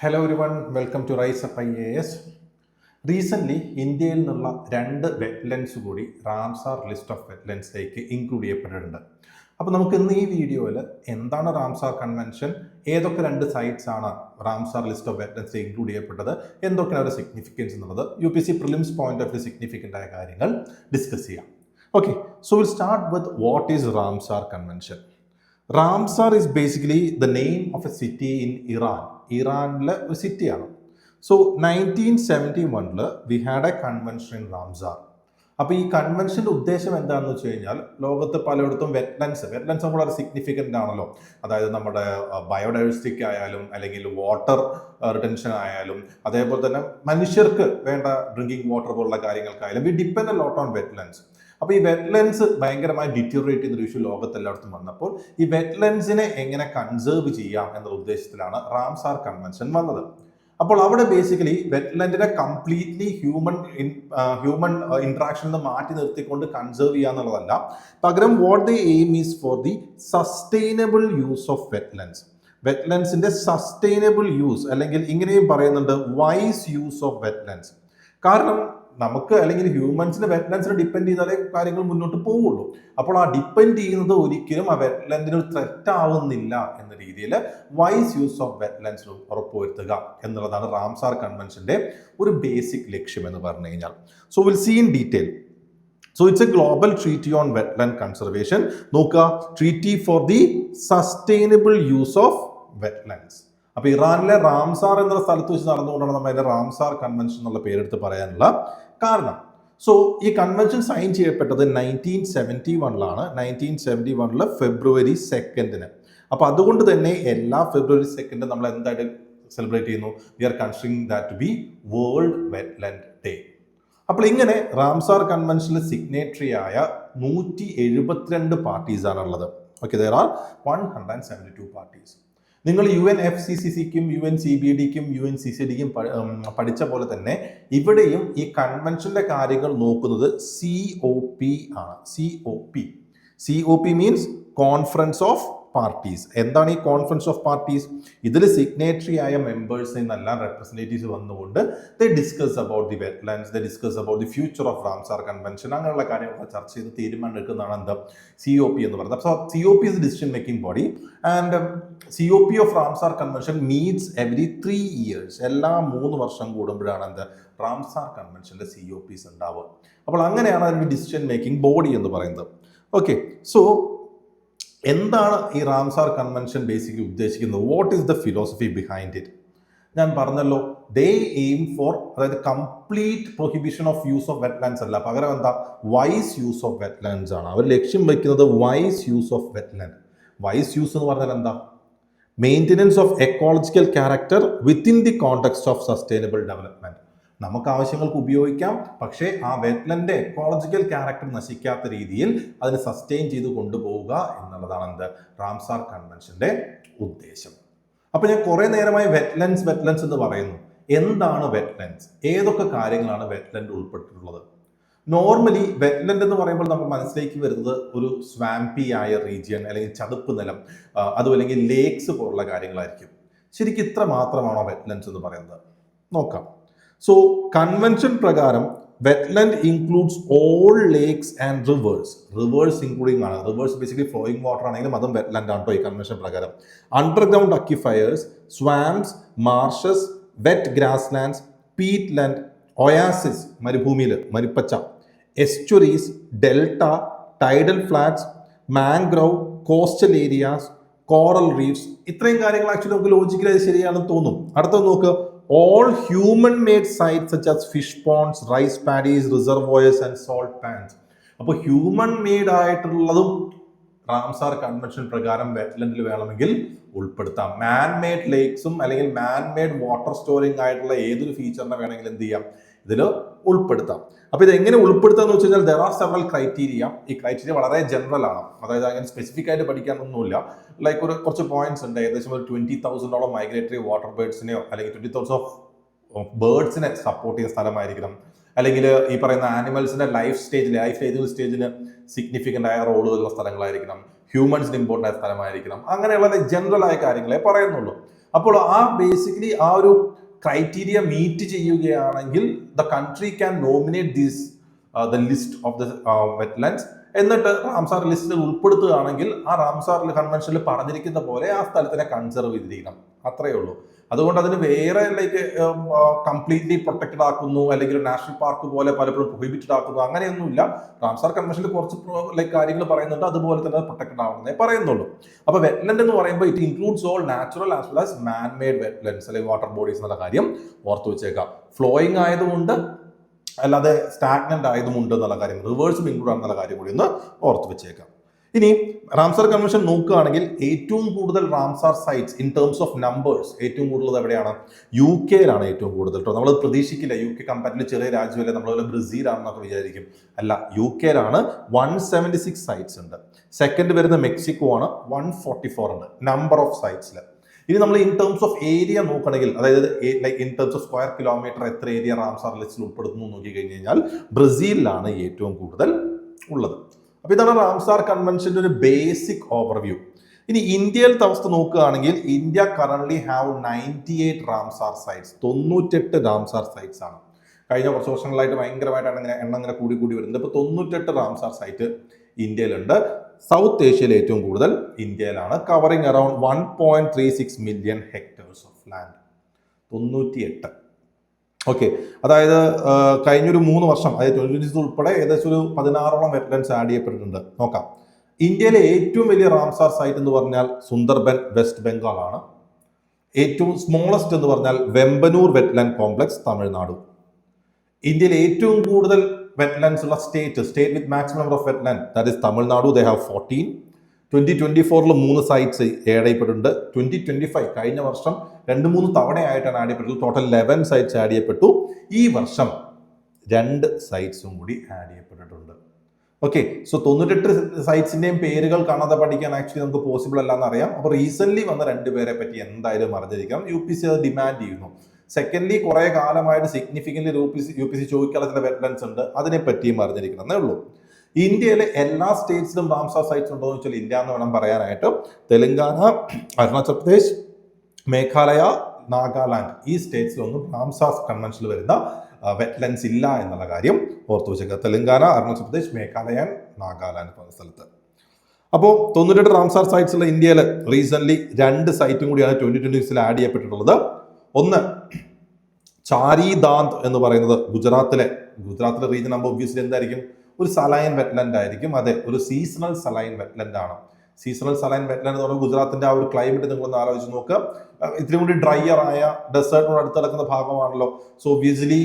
Hello everyone, welcome to rise up IAS. Recently ഇന്ത്യയിൽ നിന്നുള്ള 2 wetlands കൂടി റാംസാർ ലിസ്റ്റ് ഓഫ് വെറ്റ്ലൻഡ്സിലേക്ക് ഇൻക്ലൂഡ് ചെയ്യപ്പെട്ടിട്ടുണ്ട്. അപ്പോൾ നമുക്ക് ഇന്ന് ഈ വീഡിയോയിൽ എന്താണ് റാംസാർ കൺവെൻഷൻ, ഏതൊക്കെ 2 സൈറ്റ്സ് ആണ് റാംസാർ ലിസ്റ്റ് ഓഫ് വെറ്റ്ലൻഡ്സിൽ ഇൻക്ലൂഡ് ചെയ്യപ്പെട്ടത്, എന്തൊക്കെയാണ് അവരുടെ സിഗ്നിഫിക്കൻസ് എന്നുള്ളത് UPSC prelims point of view significant ആയ കാര്യങ്ങൾ ഡിസ്കസ് ചെയ്യാം. Okay, so will start with what is Ramsar convention. Ramsar is basically the name of A city in ഇറാനിലെ ഒരു സിറ്റിയാണ്. So 1971 we had A convention in Ramsar. അപ്പോൾ ഈ കൺവെൻഷൻ്റെ ഉദ്ദേശം എന്താണെന്ന് വെച്ച് കഴിഞ്ഞാൽ, ലോകത്ത് പലയിടത്തും വെറ്റ്ലൻഡ്സ് വളരെ സിഗ്നിഫിക്കൻ്റ് ആണല്ലോ. അതായത് നമ്മുടെ ബയോഡൈവേഴ്സിറ്റിക്ക് ആയാലും അല്ലെങ്കിൽ വാട്ടർ റിട്ടൻഷൻ ആയാലും അതേപോലെ തന്നെ മനുഷ്യർക്ക് വേണ്ട ഡ്രിങ്കിങ് വാട്ടർ പോലുള്ള കാര്യങ്ങൾക്കായാലും we depend a lot on wetlands. അപ്പോൾ ഈ വെറ്റ്ലൻഡ്സ് ഭയങ്കരമായി ഡിറ്റീറിയേറ്റ് ചെയ്യുന്ന ഇഷ്യൂ ലോകത്ത് എല്ലായിടത്തും വന്നപ്പോൾ ഈ വെറ്റ്ലൻഡ്സിനെ എങ്ങനെ കൺസേർവ് ചെയ്യാം എന്ന ഉദ്ദേശത്തിലാണ് റാംസാർ കൺവെൻഷൻ വന്നത്. അപ്പോൾ അവിടെ ബേസിക്കലി വെറ്റ്ലൻഡിനെ കംപ്ലീറ്റ്ലി ഹ്യൂമൻ ഇന്ററാക്ഷനിൽ നിന്ന് മാറ്റി നിർത്തിക്കൊണ്ട് കൺസേർവ് ചെയ്യുക എന്നുള്ളതല്ല, പകരം what the aim is for the sustainable use of വെറ്റ്ലൻഡ്സിന്റെ സസ്റ്റൈനബിൾ യൂസ്, അല്ലെങ്കിൽ ഇങ്ങനെയും പറയുന്നുണ്ട് വൈസ് യൂസ് ഓഫ് വെറ്റ്ലൻഡ്സ്. കാരണം നമുക്ക് അല്ലെങ്കിൽ ഹ്യൂമൻസിന് വെറ്റ്ലൻഡ്സിനെ ഡിപ്പെൻഡ് ചെയ്താലേ കാര്യങ്ങൾ മുന്നോട്ട് പോവുള്ളൂ. അപ്പോൾ ആ ഡിപ്പെൻഡ് ചെയ്യുന്നത് ഒരിക്കലും ആ വെറ്റ്ലൻഡിന് ഒരു ത്രെറ്റ് ആവുന്നില്ല എന്ന രീതിയിൽ വൈസ് യൂസ് ഓഫ് വെറ്റ്ലൻഡ്സ് ഉറപ്പുവരുത്തുക എന്നുള്ളതാണ് റാംസാർ കൺവെൻഷന്റെ ഒരു ബേസിക് ലക്ഷ്യം എന്ന് പറഞ്ഞു കഴിഞ്ഞാൽ. So will see in detail. So it's a global treaty on wetland conservation. നോക്കുക, treaty for the sustainable use of wetlands. അപ്പൊ ഇറാനിലെ റാംസാർ എന്ന സ്ഥലത്ത് വെച്ച് നടന്നുകൊണ്ടാണ് നമ്മൾ അതിന്റെ റാംസാർ കൺവെൻഷൻ എന്നുള്ള പേരെടുത്ത് പറയാനുള്ള കാരണം. സോ ഈ കൺവെൻഷൻ സൈൻ ചെയ്യപ്പെട്ടത് 1971 1971 ഫെബ്രുവരി 2. അപ്പൊ അതുകൊണ്ട് തന്നെ എല്ലാ ഫെബ്രുവരി 2 നമ്മൾ എന്തായിട്ട് സെലിബ്രേറ്റ് ചെയ്യുന്നു? We are considering that to be World Wetland Day. അപ്പോൾ ഇങ്ങനെ റാംസാർ കൺവെൻഷനിൽ സിഗ്നേറ്ററി ആയ 172 പാർട്ടീസ് ആണുള്ളത്. Okay, there are 172 parties. നിങ്ങൾ UNFCCCക്കും UNCBDക്കും UNCCDക്കും പഠിച്ച പോലെ തന്നെ ഇവിടെയും ഈ കൺവെൻഷന്റെ കാര്യങ്ങൾ നോക്കുന്നത് COP ആണ്. COP means conference of parties. എന്താണ് ഈ കോൺഫറൻസ് ഓഫ് പാർട്ടീസ്? ഇതിൽ സിഗ്നേറ്ററി ആയ മെമ്പേഴ്സിൽ നിന്നെല്ലാം റെപ്രസെന്റേറ്റീവ്സ് വന്നുകൊണ്ട് they discuss about the wetlands, they discuss about the future of Ramsar convention, അങ്ങനെയുള്ള കാര്യങ്ങളൊക്കെ ചർച്ച ചെയ്ത് തീരുമാനം എടുക്കുന്നതാണ് എന്താ COP എന്ന് പറയുന്നത്. അപ്പോൾ COP is decision making body and COP of Ramsar convention meats every 3 years. എല്ലാ 3 വർഷം കൂടുമ്പോഴാണ് എന്ത് റാംസാർ കൺവെൻഷന്റെ COPs ഉണ്ടാവുക. അപ്പോൾ അങ്ങനെയാണ് അതിന്റെ ഡിസിഷൻ മേക്കിംഗ് ബോഡി എന്ന് പറയുന്നത്. ഓക്കെ, സോ എന്താണ് ഈ റാംസാർ കൺവെൻഷൻ ബേസിക്കലി ഉദ്ദേശിക്കുന്നത്? What is the philosophy behind it? ഞാൻ പറഞ്ഞല്ലോ, ദേ എയിം ഫോർ, അതായത് complete prohibition of use of wetlands അല്ല, പകരം എന്താ വൈസ് യൂസ് ഓഫ് വെറ്റ്ലാൻഡ്സ് ആണ്. അവർ ലക്ഷ്യം വയ്ക്കുന്നത് wise use of wetland. Wise use എന്ന് പറഞ്ഞാൽ എന്താ? Maintenance of ecological character within the context of sustainable development. നമുക്ക് ആവശ്യങ്ങൾക്ക് ഉപയോഗിക്കാം, പക്ഷേ ആ വെറ്റ്ലൻഡിന്റെ എക്കോളജിക്കൽ ക്യാരക്ടർ നശിക്കാത്ത രീതിയിൽ അതിനെ സസ്റ്റെയിൻ ചെയ്ത് കൊണ്ടുപോവുക എന്നുള്ളതാണ് എന്ത് റാംസാർ കൺവെൻഷന്റെ ഉദ്ദേശം. അപ്പൊ ഞാൻ കുറെ നേരമായി വെറ്റ്ലൻഡ്സ് എന്ന് പറയുന്നു. എന്താണ് വെറ്റ്ലൻഡ്സ്? ഏതൊക്കെ കാര്യങ്ങളാണ് വെറ്റ്ലൻഡ് ഉൾപ്പെട്ടിട്ടുള്ളത്? നോർമലി വെറ്റ്ലൻഡ് എന്ന് പറയുമ്പോൾ നമ്മൾ മനസ്സിലേക്ക് വരുന്നത് ഒരു സ്വാമ്പി ആയ റീജിയൻ, അല്ലെങ്കിൽ ചതുപ്പ് നിലം, അതും അല്ലെങ്കിൽ ലേക്സ് പോലുള്ള കാര്യങ്ങളായിരിക്കും. ശരിക്കും ഇത്ര മാത്രമാണോ വെറ്റ്ലൻഡ്സ് എന്ന് പറയുന്നത്? നോക്കാം. സോ കൺവെൻഷൻ പ്രകാരം wetland includes all lakes and rivers including ആണ്. റിവേഴ്സ് ബേസിക്കലി ഫ്ലോയിങ് വാട്ടർ ആണെങ്കിലും അതും വെറ്റ്ലാൻഡ് ആണ് കേട്ടോ ഈ കൺവെൻഷൻ പ്രകാരം. Underground aquifers, swamps, marshes, wet grass lands, peat land, oasis മരുഭൂമിയിൽ മരുപ്പച്ച, estuaries, delta, tidal flats, mangrove, coastal areas, coral reefs. ഇത്രയും കാര്യങ്ങൾ ആക്ച്വലി നമുക്ക് ലോജിക്കലി ശരിയാണെന്ന് തോന്നും. അടുത്തത് നോക്കുക, all human made sites such as fish ponds, rice paddies, reservoirs and salt pans. അപ്പോൾ ഹ്യൂമൻ മെയ്ഡ് ആയിട്ടുള്ളതും റാംസാർ കൺവെൻഷൻ പ്രകാരം വെറ്റ്ലൻഡിൽ വേണമെങ്കിൽ ഉൾപ്പെടുത്താം. മാൻ മെയ്ഡ് ലേക്സും അല്ലെങ്കിൽ മാൻ മെയ്ഡ് വാട്ടർ സ്റ്റോറിംഗ് ആയിട്ടുള്ള ഏതൊരു ഫീച്ചറിനെ വേണമെങ്കിലും എന്ത് ചെയ്യാം, ഇതിൽ ഉൾപ്പെടുത്താം. അപ്പോൾ ഇത് എങ്ങനെ ഉൾപ്പെടുത്താന്ന് വെച്ച് കഴിഞ്ഞാൽ there are several criteria. ഈ ക്രൈറ്റീരിയ വളരെ ജനറൽ ആണ്, അതായത് അങ്ങനെ സ്പെസിഫിക് ആയിട്ട് പഠിക്കാനൊന്നുമില്ല. ലൈക്ക് കുറച്ച് പോയിന്റ്സ് ഉണ്ട്. ഏകദേശം ഒരു 20,000 മൈഗ്രേറ്ററി വാട്ടർ ബേർഡ്സിനെയോ അല്ലെങ്കിൽ 20,000 ബേർഡ്സിനെ സപ്പോർട്ട് ചെയ്യുന്ന സ്ഥലമായിരിക്കണം. അല്ലെങ്കിൽ ഈ പറയുന്ന ആനിമൽസിന്റെ ലൈഫ് സ്റ്റേജിന് സിഗ്നിഫിക്കൻ്റ് ആയ റോളുള്ള സ്ഥലങ്ങളായിരിക്കണം. ഹ്യൂമൻസിന് ഇമ്പോർട്ടൻ്റ് ആയ സ്ഥലമായിരിക്കണം. അങ്ങനെയുള്ള ജനറൽ ആയ കാര്യങ്ങളെ പറയുന്നുള്ളൂ. അപ്പോൾ ആ ബേസിക്കലി ആ ഒരു ക്രൈറ്റീരിയ മീറ്റ് ചെയ്യുകയാണെങ്കിൽ the country can nominate these the list of the wetlands. എന്നിട്ട് റാംസാർ ലിസ്റ്റിൽ ഉൾപ്പെടുത്തുകയാണെങ്കിൽ ആ റാംസാർ കൺവെൻഷനിൽ പറഞ്ഞിരിക്കുന്ന പോലെ ആ സ്ഥലത്തിനെ കൺസർവ് ചെയ്തിരിക്കണം. അത്രയേ ഉള്ളൂ. അതുകൊണ്ട് അതിന് വേറെ ലൈക്ക് കംപ്ലീറ്റ്ലി പ്രൊട്ടക്റ്റഡ് ആക്കുന്നു അല്ലെങ്കിൽ നാഷണൽ പാർക്ക് പോലെ പലപ്പോഴും പ്രൊഹിബിറ്റഡ് ആക്കുന്നു, അങ്ങനെയൊന്നുമില്ല. റാംസാർ കൺവെൻഷനിൽ കുറച്ച് ലൈക്ക് കാര്യങ്ങൾ പറയുന്നുണ്ട്, അതുപോലെ തന്നെ പ്രൊട്ടക്റ്റഡ് ആവുന്നതേ പറയുന്നുള്ളൂ. അപ്പൊ വെറ്റ്ലൻഡ് എന്ന് പറയുമ്പോൾ it includes all natural as well as man made wetlands അല്ലെങ്കിൽ വാട്ടർ ബോഡീസ് എന്നുള്ള കാര്യം ഓർത്ത് വെച്ചേക്കാം. ഫ്ലോയിങ് ആയതുകൊണ്ട് അല്ലാതെ സ്റ്റാഗ്നന്റ് ആയതുമുണ്ട് എന്നുള്ള കാര്യം, റിവേഴ്സും ഇൻക്ലൂഡ് ആണെന്നുള്ള കാര്യം കൂടി ഒന്ന് ഓർത്ത് വെച്ചേക്കാം. ഇനി റാംസാർ കൺവെൻഷൻ നോക്കുകയാണെങ്കിൽ ഏറ്റവും കൂടുതൽ Ramsar sites in terms of numbers ഏറ്റവും കൂടുതൽ എവിടെയാണ്? UK-യിലാണ് ഏറ്റവും കൂടുതൽ കേട്ടോ. നമ്മൾ പ്രതീക്ഷിക്കില്ല, UK കമ്പാരിറ്റീവ്ലി ചെറിയ രാജ്യമല്ലേ, നമ്മളെ ബ്രസീലാണെന്നൊക്കെ വിചാരിക്കും. അല്ല, UK-യിലാണ് 176 സൈറ്റ്സ് ഉണ്ട്. സെക്കൻഡ് വരുന്ന മെക്സിക്കോ ആണ്, 144 ഉണ്ട് നമ്പർ ഓഫ് സൈറ്റ്സിൽ. ഇനി നമ്മൾ ഇൻ ടേംസ് ഓഫ് ഏരിയ നോക്കണമെങ്കിൽ, അതായത് like in terms of square kilometre എത്ര ഏരിയ റാംസാർ ലിസ്റ്റിൽ ഉൾപ്പെടുത്തുന്നു നോക്കി കഴിഞ്ഞ് കഴിഞ്ഞാൽ ബ്രസീലിലാണ് ഏറ്റവും കൂടുതൽ ഉള്ളത്. അപ്പൊ ഇതാണ് റാംസാർ കൺവെൻഷന്റെ ഒരു ബേസിക് ഓവർവ്യൂ. ഇനി ഇന്ത്യയിലത്തെ അവസ്ഥ നോക്കുകയാണെങ്കിൽ India currently have 98 Ramsar sites. 98 Ramsar sites ആണ്. കഴിഞ്ഞ കുറച്ച് വർഷങ്ങളായിട്ട് ഭയങ്കരമായിട്ടാണ് എണ്ണം ഇങ്ങനെ കൂടി വരുന്നത്. ഇപ്പൊ 98 റാംസാർ സൈറ്റ് ഇന്ത്യയിലുണ്ട്. സൗത്ത് ഏഷ്യയിൽ ഏറ്റവും കൂടുതൽ ഇന്ത്യയിലാണ്, covering around 1.36 million hectares of land. 98. Okay, അതായത് കഴിഞ്ഞൊരു 3 വർഷം, അതായത് 2020 ഉൾപ്പെടെ ഏകദേശം ഒരു 16ഓളം വെറ്റ്ലൻഡ്സ് ആഡ് ചെയ്യപ്പെട്ടിട്ടുണ്ട്. നോക്കാം. ഇന്ത്യയിലെ ഏറ്റവും വലിയ റാംസാർ സൈറ്റ് എന്ന് പറഞ്ഞാൽ സുന്ദർബൻ വെസ്റ്റ് ബംഗാൾ ആണ്. ഏറ്റവും സ്മോളസ്റ്റ് എന്ന് പറഞ്ഞാൽ വെമ്പനൂർ വെറ്റ്ലാൻഡ് കോംപ്ലക്സ് തമിഴ്നാട്. ഇന്ത്യയിൽ ഏറ്റവും കൂടുതൽ വെറ്റ്ലാൻഡ്സ് ഉള്ള state with maximum number of wetland, that is Tamil Nadu. They have 14. 2024 3 sites add ചെയ്യപ്പെട്ടിട്ടുണ്ട്. 2025 കഴിഞ്ഞ വർഷം 2-3 തവണയായിട്ടാണ് ആഡ് ചെയ്യപ്പെട്ടത്. ടോട്ടൽ 11 സൈറ്റ്സ് ആഡ് ചെയ്യപ്പെട്ടു. ഈ വർഷം 2 സൈറ്റ്സും കൂടി ആഡ് ചെയ്യപ്പെട്ടിട്ടുണ്ട്. ഓക്കെ, സോ 98 സൈറ്റ്സിന്റെയും പേരുകൾ കാണാതെ പഠിക്കാൻ ആക്ച്വലി നമുക്ക് പോസിബിൾ അല്ല എന്നറിയാം. അപ്പോൾ റീസെന്റ് വന്ന 2 പേരെ പറ്റി എന്തായാലും അറിഞ്ഞിരിക്കണം. UPC അത് ഡിമാൻഡ് ചെയ്യുന്നു. സെക്കൻഡ്ലി കുറെ കാലമായിട്ട് സിഗ്നിഫിക്കൻ്റ് UPC ചോദിക്കാനുള്ള ചില വെറ്റ്ലൻഡ്സ് ഉണ്ട്, അതിനെ പറ്റിയും അറിഞ്ഞിരിക്കണം എന്നേ ഉള്ളൂ. ഇന്ത്യയിലെ എല്ലാ സ്റ്റേറ്റ്സിലും റാംസാർ സൈറ്റ്സ് ഉണ്ടോ എന്ന് വെച്ചാൽ ഇല്ല എന്ന് വേണം പറയാനായിട്ട്. തെലങ്കാന, അരുണാചൽ പ്രദേശ്, മേഘാലയ, നാഗാലാൻഡ് ഈ സ്റ്റേറ്റ്സിലൊന്നും റാംസാർ കൺവെൻഷനിൽ വരുന്ന വെറ്റ്ലൻഡ്സ് ഇല്ല എന്നുള്ള കാര്യം ഓർത്തു വെച്ചേക്കുക. തെലങ്കാന, അരുണാചൽ പ്രദേശ്, മേഘാലയ, നാഗാലാൻഡ് പറഞ്ഞ സ്ഥലത്ത്. അപ്പോൾ 98 റാംസാർ സൈറ്റ്സ് ഉള്ള ഇന്ത്യയിൽ റീസെന്റ് 2 സൈറ്റും കൂടിയാണ് 2026 ആഡ് ചെയ്യപ്പെട്ടിട്ടുള്ളത്. ഒന്ന് ചാരി ദാന്ത് എന്ന് പറയുന്നത് ഗുജറാത്തിലെ റീജിയൻ ആകുമ്പോൾ ഒബ്വിയസ്ലി എന്തായിരിക്കും? ഒരു സലൈൻ വെറ്റ്ലൻഡ് ആയിരിക്കും. അതെ, ഒരു സീസണൽ സലൈൻ വെറ്റ്ലൻഡ് ആണ്. സീസണൽ സലൈൻ വെറ്റ്ലൻഡ് എന്ന് പറയുമ്പോൾ ഗുജറാത്തിന്റെ ആ ഒരു ക്ലൈമറ്റ് നിങ്ങളൊന്ന് ആലോചിച്ച് നോക്കുക. ഇത്തിരി കൂടി ഡ്രൈയർ ആയ ഡെസേർട്ടിനോട് അടുത്ത് കിടക്കുന്ന ഭാഗമാണല്ലോ. So obviously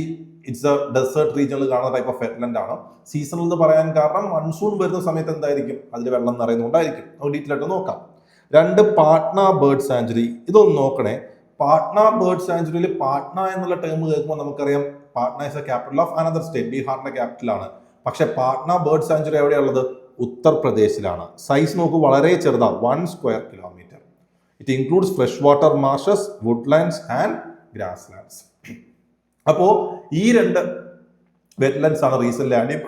it's a desert റീജിയനിൽ കാണുന്ന ടൈപ്പ് ഓഫ് വെറ്റ്ലൻഡ് ആണ്. സീസണൽ എന്ന് പറയാൻ കാരണം മൺസൂൺ വരുന്ന സമയത്ത് എന്തായിരിക്കും? അതിൽ വെള്ളം നിറയുന്നുണ്ടായിരിക്കും. നമുക്ക് ഡീറ്റെയിൽ ആയിട്ട് നോക്കാം. 2 പാട്ന ബേർഡ് സാഞ്ചുറി. ഇതൊന്ന് നോക്കണേ. പാട്ന ബേർഡ് സാഞ്ചുറിയിൽ പാട്ന എന്നുള്ള ടേം കേൾക്കുമ്പോൾ നമുക്കറിയാം Patna is a capital of another state, ബീഹാറിന്റെ ക്യാപിറ്റലാണ്. പക്ഷെ പാട്ന ബേർഡ് സാഞ്ചുറി എവിടെയുള്ളത്? ഉത്തർപ്രദേശിലാണ്. സൈസ് നോക്കൂ, വളരെ ചെറുതാണ്, 1 square kilometre. It includes fresh water marshes, woodlands and grass lands. അപ്പോ ഈ 2 വെറ്റ്ലാൻഡ്സ് ആണ് recent add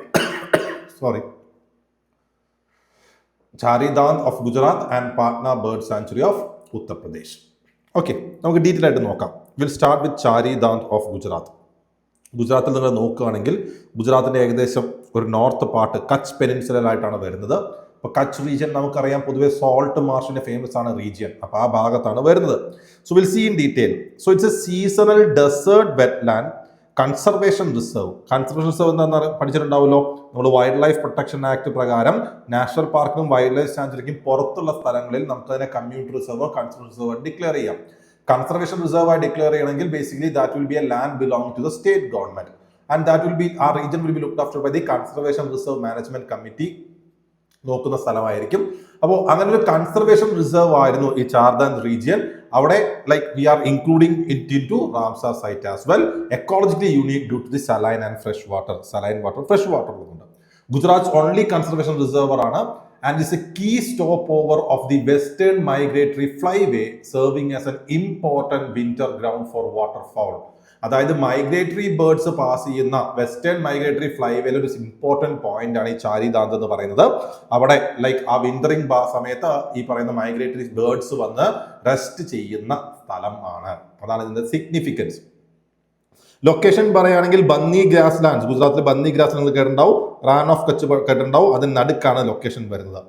sorry Chhari Dhand of Gujarat and Patna bird sanctuary of Uttar Pradesh. Okay, നമുക്ക് ഡീറ്റെയിൽ ആയിട്ട് നോക്കാം. Will start with Chhari Dhand of Gujarat. ഗുജറാത്തിൽ നിങ്ങൾ നോക്കുകയാണെങ്കിൽ ഗുജറാത്തിൻ്റെ ഏകദേശം ഒരു നോർത്ത് പാർട്ട് കച്ച് പെനിൻസുലയിലായിട്ടാണ് വരുന്നത്. അപ്പോൾ കച്ച് റീജിയൻ നമുക്കറിയാം പൊതുവെ സോൾട്ട് മാർഷിന്റെ ഫേമസ് ആണ് റീജിയൻ. അപ്പോൾ ആ ഭാഗത്താണ് വരുന്നത്. So will see in detail. So it's a seasonal desert wetland conservation reserve. Conservation reserve എന്താണെന്ന് പഠിച്ചിട്ടുണ്ടാവുമല്ലോ. നമ്മൾ വൈൽഡ് ലൈഫ് പ്രൊട്ടക്ഷൻ ആക്ട് പ്രകാരം നാഷണൽ പാർക്കിനും വൈൽഡ് ലൈഫ് സാഞ്ചുറിക്കും പുറത്തുള്ള സ്ഥലങ്ങളിൽ നമുക്കതിനെ കമ്മ്യൂണിറ്റി റിസർവോ കൺസർവേഷൻ റിസർവോ ഡിക്ലെയർ ചെയ്യാം. കൺസർവേഷൻ റിസർവ് ആയി ഡിക്ലെയർ ചെയ്യണമെങ്കിൽ basically that will be a land belong to the state government and that will B ആ region will be looked after by the conservation reserve management committee നോക്കുന്ന സ്ഥലമായിരിക്കും. അപ്പോൾ അങ്ങനെ ഒരു കൺസർവേഷൻ റിസർവ് ആയിരുന്നു ഈ ചാർദാന്ത് റീജിയൻ. അവിടെ like we are including it into Ramsar site as well. Ecologically unique due to the saline and fresh water. Saline water, fresh water ഉള്ളതുകൊണ്ട് Gujarat only conservation reserve ആണ്. And is a key stopover of the Western Migratory Flyway, serving as an important winter ground for waterfowl. അതായത് migratory birds pass ചെയ്യുന്ന western migratory ഫ്ലൈവേയിൽ ഒരു important point ആണ് ഈ ചാരിദാന്ത് എന്ന് പറയുന്നത്. അവിടെ ലൈക്ക് ആ വിന്ററിംഗ് സമയത്ത് ഈ പറയുന്ന മൈഗ്രേറ്ററി ബേർഡ്സ് വന്ന് റെസ്റ്റ് ചെയ്യുന്ന സ്ഥലം ആണ്. അതാണ് ഇതിന്റെ സിഗ്നിഫിക്കൻസ്. ലൊക്കേഷൻ പറയുകയാണെങ്കിൽ ബന്നി ഗ്രാസ് ലാൻഡ്സ്, ഗുജറാത്തിലെ ബന്നി ഗ്രാസ് നിങ്ങൾ കേട്ടിട്ടുണ്ടാവും, റാൻ ഓഫ് കച്ച് കേട്ടിട്ടുണ്ടാവും, അതിന് നടുക്കാണ് ലൊക്കേഷൻ വരുന്നത്.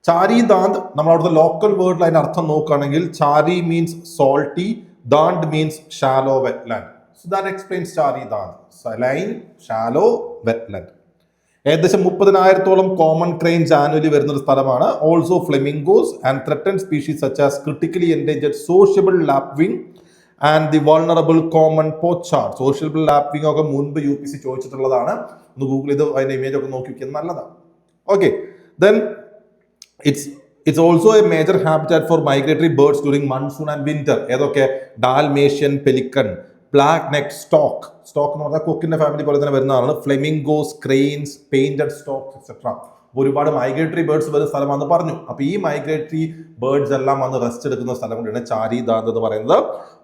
ചാരി ദാന്ത് നമ്മൾ അവിടുത്തെ ലോക്കൽ വേർഡിൽ അതിന്റെ അർത്ഥം നോക്കുകയാണെങ്കിൽ Chhari means salty, Dhand means shallow wetland. So that explains Chhari Dhand, saline shallow wetland. ഏകദേശം 30,000-ഓളം കോമൺ ക്രെയിൻസ് ആനുവലി വരുന്ന ഒരു സ്ഥലമാണ്. Also flamingos and threatened species such as critically endangered sociable lapwing and the vulnerable common pochard. Sociable lapwing ഒക്കെ മുൻപ് UPC ചോദിച്ചിട്ടുള്ളതാണ്. ഒന്ന് Google ചെയ്ത് അതിന്റെ image ഒക്കെ നോക്കി വെക്കുന്നത് നല്ലതാണ്. Okay, then it's also a major habitat for migratory birds during monsoon and winter. ഏതൊക്കെ? Dalmatian pelican, black neck stork, stork എന്ന് പറഞ്ഞാൽ കൊക്കിന്റെ ഫാമിലി പോലെ തന്നെ വരുന്നതാണ്, flamingos, cranes, painted stork etcetera. ഒരുപാട് മൈഗ്രേറ്ററി ബേർഡ്സ് വരുന്ന സ്ഥലമാണെന്ന് പറഞ്ഞു. അപ്പൊ ഈ മൈഗ്രേറ്ററി ബേർഡ്സ് എല്ലാം വന്ന് റെസ്റ്റ് എടുക്കുന്ന സ്ഥലം കൂടിയാണ് ചാരി ദാന്ത് എന്ന് പറയുന്നത്.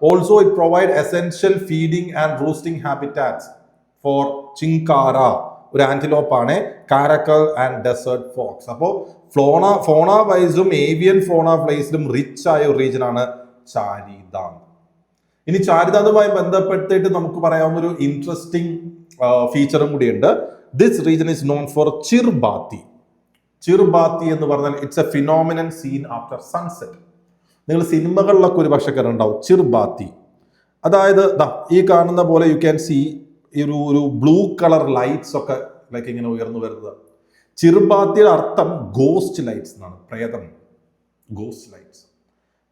Also it provide essential feeding and roosting habitats for chinkara, ഒരു ആന്റിലോപ്പ് ആണ്, കാരക്കൽ ആൻഡ് ഡെസേർട്ട് ഫോക്സ്. അപ്പോൾ ഫോണ വൈസും ഏവിയൻ ഫോണ വൈസിലും റിച്ച് ആയ ഒരു റീജിയൻ ആണ് ചാരി ദാന്ത്. ഇനി ചാരിദാന്തുമായി ബന്ധപ്പെട്ടിട്ട് നമുക്ക് പറയാവുന്ന ഒരു ഇൻട്രസ്റ്റിംഗ് ഫീച്ചറും കൂടിയുണ്ട്. This region is known for Chirbatti. Chirbatti എന്ന് പറഞ്ഞാൽ it's a phenomenon seen after sunset. നിങ്ങൾ സിനിമകളിലൊക്കെ ഒരു പക്ഷേ കണ്ടുണ്ടാവും ചിർബാത്തി. അതായത് ഈ കാണുന്ന പോലെ യു ക്യാൻ സീ ഒരു ബ്ലൂ കളർ ലൈറ്റ്സ് ഒക്കെ ലൈക്ക് ഇങ്ങനെ ഉയർന്നു വരുന്നത്. ചിർബാത്തിയുടെ അർത്ഥം ഗോസ്റ്റ് ലൈറ്റ്സ് എന്നാണ്, പ്രേതം, ഗോസ്റ്റ് ലൈറ്റ്സ്.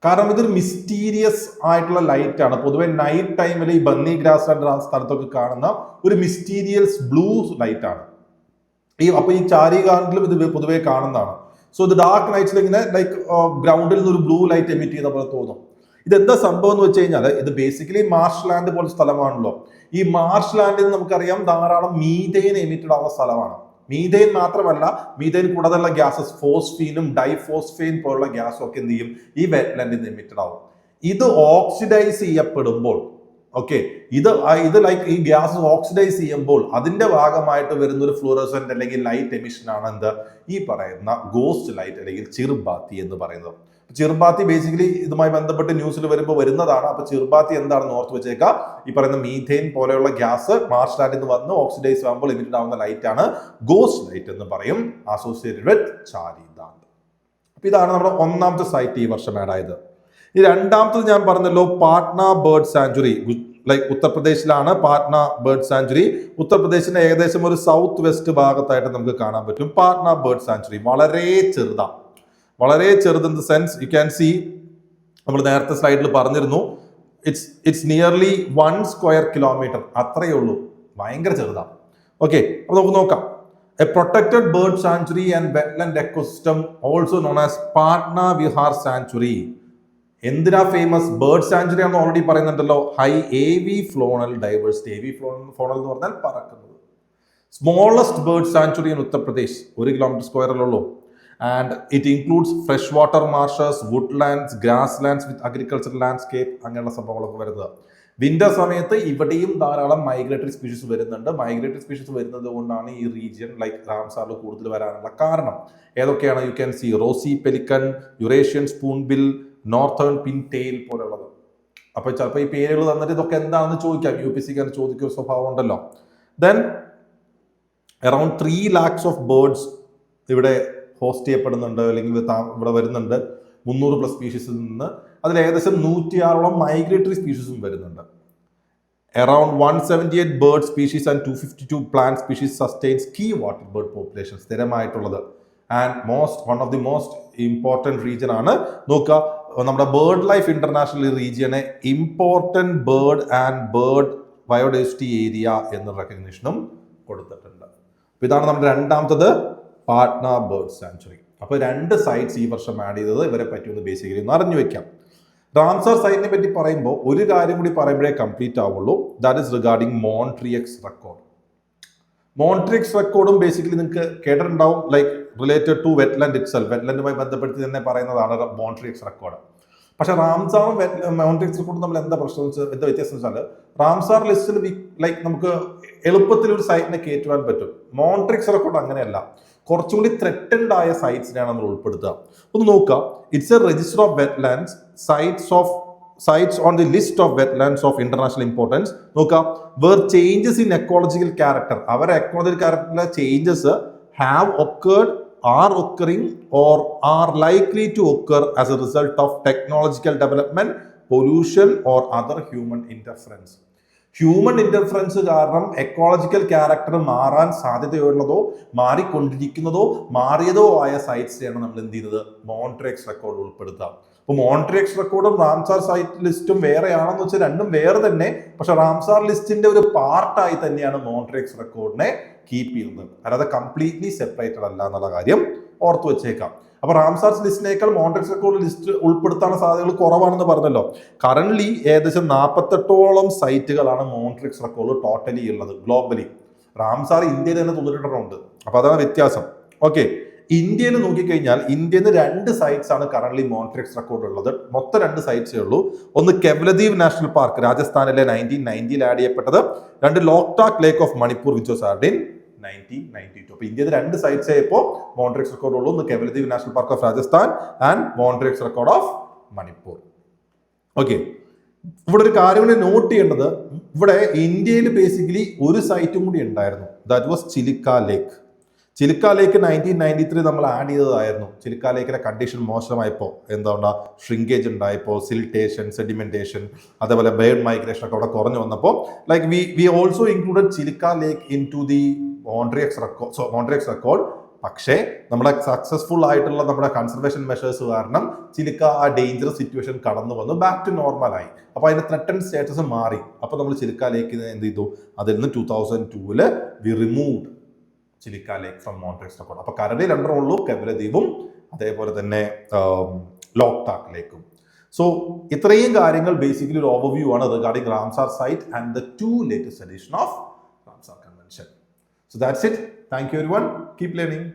കാരണം ഇതൊരു മിസ്റ്റീരിയസ് ആയിട്ടുള്ള ലൈറ്റ് ആണ്. പൊതുവെ നൈറ്റ് ടൈമിൽ ഈ ബന്നി ഗ്രാസ് സ്ഥലത്തൊക്കെ കാണുന്ന ഒരു മിസ്റ്റീരിയസ് ബ്ലൂ ലൈറ്റ് ആണ്. അപ്പൊ ഈ ചാരി ദാന്തിലും ഇത് പൊതുവെ കാണുന്നതാണ്. സോ ഇത് ഡാർക്ക് നൈറ്റ്സിൽ ഇങ്ങനെ ലൈക്ക് ഗ്രൗണ്ടിൽ നിന്ന് ഒരു ബ്ലൂ ലൈറ്റ് എമിറ്റ് ചെയ്യുന്ന പോലെ തോന്നും. ഇതെന്താ സംഭവം എന്ന് വെച്ച് കഴിഞ്ഞാൽ ഇത് ബേസിക്കലി മാർഷ് ലാൻഡ് പോലെ സ്ഥലമാണല്ലോ. ഈ മാർഷ് ലാൻഡിൽ നമുക്കറിയാം ധാരാളം മീഥെയിൻ എമിറ്റഡ് ആവുന്ന സ്ഥലമാണ്. മീഥെയിൻ മാത്രമല്ല, മീഥെയിൻ കൂടാതെയുള്ള ഗ്യാസസ് ഫോസ്ഫീനും ഡൈഫോസ്ഫെയിൻ പോലുള്ള ഗ്യാസും ഒക്കെ എന്ത് ചെയ്യും? ഈ വെറ്റ്ലാൻഡിൽ നിന്ന് എമിറ്റഡ് ആവും. ഇത് ഓക്സിഡൈസ് ചെയ്യപ്പെടുമ്പോൾ ഇത് ലൈക്ക് ഈ ഗ്യാസ് ഓക്സിഡൈസ് ചെയ്യുമ്പോൾ അതിന്റെ ഭാഗമായിട്ട് വരുന്ന ഒരു ഫ്ലൂറസെന്റ് അല്ലെങ്കിൽ ലൈറ്റ് എമിഷൻ ആണ് എന്ത്? ഈ പറയുന്ന ഗോസ്റ്റ് ലൈറ്റ് അല്ലെങ്കിൽ ചിർബാത്തി എന്ന് പറയുന്നത്. ചിർബാത്തി ബേസിക്കലി ഇതുമായി ബന്ധപ്പെട്ട് ന്യൂസിൽ വരുമ്പോൾ വരുന്നതാണ്. അപ്പൊ ചിർബാത്തി എന്താണെന്ന് ഓർത്ത് വെച്ചേക്കുക. ഈ പറയുന്ന മീഥെയിൻ പോലെയുള്ള ഗ്യാസ് മാർഷ് ലാൻഡിൽ നിന്ന് വന്ന് ഓക്സിഡൈസ് ആകുമ്പോൾ എമിറ്റഡ് ആവുന്ന ലൈറ്റ് ആണ് ഗോസ്റ്റ് ലൈറ്റ് എന്ന് പറയും, അസോസിയേറ്റഡ് വിത്ത് ചാരി ദാന്ത്. അപ്പൊ ഇതാണ് നമ്മുടെ ഒന്നാമത്തെ സൈറ്റ് ഈ വർഷം ആഡ് ആയത്. ഈ രണ്ടാമത്തത് ഞാൻ പറഞ്ഞല്ലോ, പാട്ന ബേർഡ് സാഞ്ചുറി. ലൈക്ക് ഉത്തർപ്രദേശിലാണ് പാട്ന ബേർഡ് സാഞ്ചുറി. ഉത്തർപ്രദേശിന്റെ ഏകദേശം ഒരു സൗത്ത് വെസ്റ്റ് ഭാഗത്തായിട്ട് നമുക്ക് കാണാൻ പറ്റും പാട്ന ബേർഡ് സാഞ്ചുറി. വളരെ ചെറുതാണ്, വളരെ ചെറുത്. In the sense you can see, നമ്മൾ നേരത്തെ സ്ലൈഡിൽ പറഞ്ഞിരുന്നു, ഇറ്റ്സ് നിയർലി 1 സ്ക്വയർ കിലോമീറ്റർ, അത്രയേ ഉള്ളൂ, ഭയങ്കര ചെറുതാണ്. ഓക്കെ, അപ്പൊ നമുക്ക് നോക്കാം. A protected bird sanctuary and wetland ecosystem also known as Patna Vihar sanctuary. എന്തിനാ ഫേമസ്? ബേർഡ് സാഞ്ചുറി ആണെന്ന് ഓൾറെഡി പറയുന്നുണ്ടല്ലോ. High avifaunal diversity. Avifaunal എന്ന് പറഞ്ഞാൽ പറക്കുന്നത്. Smallest bird sanctuary in Uttar Pradesh, 1 kilometre സ്ക്വയറിലുള്ളൂ. And it includes freshwater marshes, woodlands, grasslands with agricultural landscape, അങ്ങനെയുള്ള സംഭവങ്ങളൊക്കെ വരുന്നത്. വിന്റർ സമയത്ത് ഇവിടെയും ധാരാളം മൈഗ്രേറ്ററി സ്പീഷീസ് വരുന്നുണ്ട്. മൈഗ്രേറ്ററി സ്പീഷീസ് വരുന്നത് കൊണ്ടാണ് ഈ റീജിയൻ ലൈക്ക് റാംസാറിൽ കൂടുതൽ വരാനുള്ള കാരണം. ഏതൊക്കെയാണ്? You can see rosy pelican, Eurasian spoonbill, northern pintail പോലുള്ളത്. അപ്പൊ ചിലപ്പോൾ ഈ പേരുകൾ തന്നിട്ട് ഇതൊക്കെ എന്താണെന്ന് ചോദിക്കാം, UPCക്കാർ ചോദിക്കുന്ന സ്വഭാവം ഉണ്ടല്ലോ. Then around 3 lakhs of birds ഇവിടെ ഹോസ്റ്റ് ചെയ്യപ്പെടുന്നുണ്ട്, അല്ലെങ്കിൽ ഇവിടെ വരുന്നുണ്ട് 300+ സ്പീഷീസിൽ നിന്ന്. അതിൽ ഏകദേശം 106 മൈഗ്രേറ്ററി സ്പീഷീസും വരുന്നുണ്ട്. Around 178 bird species and 252 plant species sustains key water bird population, സ്ഥിരമായിട്ടുള്ളത്. And one of the most important region ആണ്. നോക്കുക, നമ്മുടെ ബേർഡ് ലൈഫ് ഇന്റർനാഷണൽ റീജിയനെ important bird and bird biodiversity area എന്ന റെക്കഗ്നിഷനും കൊടുത്തിട്ടുണ്ട്. അപ്പോൾ ഇതാണ് നമ്മുടെ രണ്ടാമത്തത്, പാട്ന ബേർഡ് സാഞ്ചുറി. അപ്പോൾ 2 സൈറ്റ്സ് ഈ വർഷം ആഡ് ചെയ്തത്. ഇവരെ പറ്റി ഒന്ന് ബേസിക്കലി ഒന്ന് അറിഞ്ഞു വെക്കാം. റാംസാർ സൈറ്റിനെ പറ്റി പറയുമ്പോൾ ഒരു കാര്യം കൂടി പറയുമ്പോഴേ കംപ്ലീറ്റ് ആവുള്ളൂ. That is regarding Montreux record. Montreux റെക്കോർഡും ബേസിക്കലി നിങ്ങൾക്ക് കേട്ടിട്ടുണ്ടാവും, like related to wetland itself. വെറ്റ്ലാൻഡുമായി ബന്ധപ്പെടുത്തി തന്നെ പറയുന്നതാണ് മോൺട്രിയക്സ് റെക്കോർഡ്. പക്ഷെ റാംസാറും മോൺട്രിയക്സ് റെക്കോർഡും തമ്മിൽ എന്താ പ്രശ്നം, എന്താ വ്യത്യാസം വെച്ചാൽ, റാംസാർ ലിസ്റ്റിൽ ലൈക്ക് നമുക്ക് എളുപ്പത്തിൽ ഒരു സൈറ്റിനെ കയറ്റുവാൻ പറ്റും. മോൺട്രിയക്സ് റെക്കോർഡ് അങ്ങനെയല്ല, കുറച്ചും കൂടി ത്രെറ്റൻഡ് ആയ സൈറ്റ്സിനെയാണ് നമ്മൾ ഉൾപ്പെടുത്തുക. ഒന്ന് നോക്കുക, it's A register of wetlands, sites of sites on the list of wetlands of international importance. നോക്കാം, where changes in ecological character, our ecological character changes have occurred, are occurring, or are likely to occur as a result of technological development, pollution, or other human interference. Human interference കാരണം ecological character മാറാൻ സാധ്യതയുള്ളതോ മാറിക്കൊണ്ടിരിക്കുന്നതോ മാറിയതോ ആയ സൈറ്റ്സിനെയാണ് നമ്മൾ എന്ത് ചെയ്യുന്നത്, മോൺട്രിയക്സ് record ഉൾപ്പെടുത്തുക. അപ്പോൾ മോൺട്രിയക്സ് റെക്കോർഡും Ramsar site ലിസ്റ്റും വേറെയാണെന്ന് വെച്ചാൽ രണ്ടും വേറെ തന്നെ, പക്ഷെ റാംസാർ ലിസ്റ്റിന്റെ ഒരു പാർട്ടായി തന്നെയാണ് മോൺട്രിയക്സ് റെക്കോർഡിനെ കീപ്പ് ചെയ്യുന്നത്, അല്ലാതെ കംപ്ലീറ്റ്ലി സെപ്പറേറ്റഡ് അല്ല എന്നുള്ള കാര്യം ഓർത്തു വെച്ചേക്കാം. അപ്പൊ റാംസാർ ലിസ്റ്റിനേക്കാൾ മോൺട്രിയക്സ് റെക്കോർഡ് ലിസ്റ്റ് ഉൾപ്പെടുത്താനുള്ള സാധ്യതകൾ കുറവാണെന്ന് പറഞ്ഞല്ലോ. കറന്റ് ഏകദേശം 48ഓളം സൈറ്റുകളാണ് മോൺട്രിയക്സ് റെക്കോർഡ് ടോട്ടലി ഉള്ളത് ഗ്ലോബലി. റാംസാർ ഇന്ത്യയിൽ തന്നെ 92 ഉണ്ട്. അപ്പൊ അതാണ് വ്യത്യാസം. ഓക്കെ, ഇന്ത്യയിൽ നോക്കിക്കഴിഞ്ഞാൽ ഇന്ത്യയിൽ നിന്ന് 2 സൈറ്റ്സ് ആണ് കറന്റ് മോൺട്രിയക്സ് റെക്കോർഡ് ഉള്ളത്. മൊത്തം 2 സൈറ്റ്സേ ഉള്ളൂ. ഒന്ന് കെവലദീവ് നാഷണൽ പാർക്ക്, രാജസ്ഥാനിലെ 1990 ആഡ് ചെയ്യപ്പെട്ടത്. 2 Loktak lake of Manipur, which was add in 1992. അപ്പൊ ഇന്ത്യയിൽ 2 സൈറ്റ്സേ ഇപ്പോൾ മോൺട്രിയക്സ് റെക്കോർഡ് ഉള്ളൂ. ഒന്ന് Keoladeo national park of Rajasthan and Montreux record of Manipur. Okay, ഇവിടെ ഒരു കാര്യം കൂടി നോട്ട് ചെയ്യേണ്ടത്, ഇവിടെ ഇന്ത്യയിൽ ബേസിക്കലി ഒരു സൈറ്റും കൂടി ഉണ്ടായിരുന്നു. ദാറ്റ് വാസ് ചിലിക്ക ലേക്ക്. ചിലിക്ക ലേക്ക് 1993 നമ്മൾ ആഡ് ചെയ്തതായിരുന്നു. ചിലിക്ക ലേക്കിലെ കണ്ടീഷൻ മോശമായപ്പോൾ, എന്താ ഷ്രിങ്കേജ് ഉണ്ടായപ്പോൾ, സിൽട്ടേഷൻ, സെഡിമെന്റേഷൻ, അതേപോലെ ബേർഡ് മൈഗ്രേഷൻ ഒക്കെ അവിടെ കുറഞ്ഞു വന്നപ്പോൾ like we also included Chilika lake into the Montreux record. പക്ഷേ നമ്മുടെ സക്സസ്ഫുൾ ആയിട്ടുള്ള നമ്മുടെ കൺസർവേഷൻ മെഷേഴ്സ് കാരണം ചിലിക്ക ആ ഡേഞ്ചറസ് സിറ്റുവേഷൻ കടന്നു വന്നു, ബാക്ക് ടു നോർമലായി. അപ്പോൾ അതിന്റെ ത്രെട്ടൺ സ്റ്റാറ്റസ് മാറി. അപ്പോൾ നമ്മൾ ചിലിക്ക ലേക്കിന് എന്ത് ചെയ്തു, അതിൽ നിന്ന് 2002 we removed Chilika lake from Montreux record. അപ്പൊ കരടിൽ 2 ഉള്ളൂ, കെവലദ്വീപും അതേപോലെ തന്നെ ലോക്ടാക് ലേക്കും. സോ ഇത്രയും കാര്യങ്ങൾ ബേസിക്കലി ഒരു ഓവർവ്യൂ ആണ് regarding Ramsar site and the 2 latest edition of Ramsar Convention. So that's it. Thank you everyone. Keep learning.